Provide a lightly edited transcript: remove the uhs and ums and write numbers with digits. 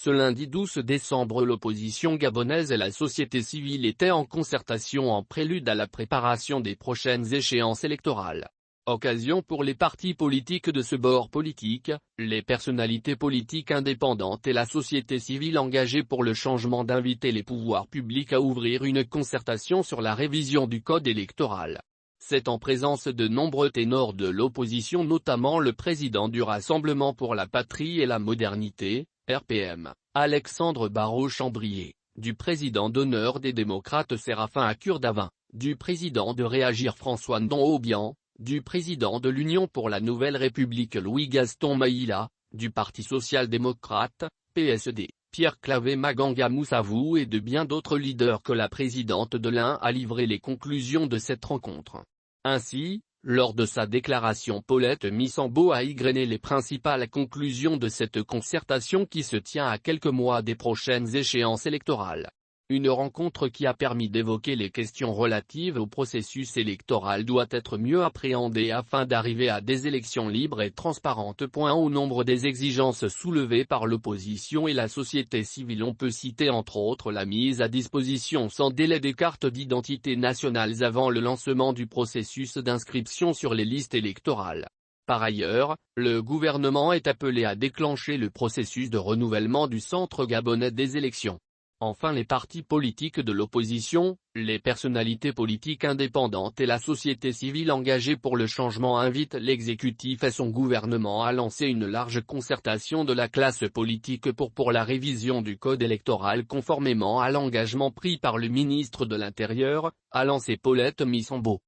Ce lundi 12 décembre, l'opposition gabonaise et la société civile étaient en concertation en prélude à la préparation des prochaines échéances électorales. Occasion pour les partis politiques de ce bord politique, les personnalités politiques indépendantes et la société civile engagée pour le changement d'inviter les pouvoirs publics à ouvrir une concertation sur la révision du code électoral. C'est en présence de nombreux ténors de l'opposition, notamment le président du Rassemblement pour la Patrie et la Modernité, RPM, Alexandre Barraud-Chambrier, du président d'honneur des démocrates Séraphin Akurdavin, du président de Réagir François Ndon-Obian, du président de l'Union pour la Nouvelle République Louis-Gaston Maïla, du Parti social-démocrate, PSD, Pierre-Claver Maganga Moussavou et de bien d'autres leaders que la présidente de l'Ain a livré les conclusions de cette rencontre. Ainsi, lors de sa déclaration, Paulette Missambo a égrené les principales conclusions de cette concertation qui se tient à quelques mois des prochaines échéances électorales. Une rencontre qui a permis d'évoquer les questions relatives au processus électoral doit être mieux appréhendée afin d'arriver à des élections libres et transparentes. Au nombre des exigences soulevées par l'opposition et la société civile, on peut citer entre autres la mise à disposition sans délai des cartes d'identité nationales avant le lancement du processus d'inscription sur les listes électorales. Par ailleurs, le gouvernement est appelé à déclencher le processus de renouvellement du Centre gabonais des élections. Enfin, les partis politiques de l'opposition, les personnalités politiques indépendantes et la société civile engagée pour le changement invitent l'exécutif et son gouvernement à lancer une large concertation de la classe politique pour la révision du code électoral conformément à l'engagement pris par le ministre de l'Intérieur, a lancé Paulette Missambo.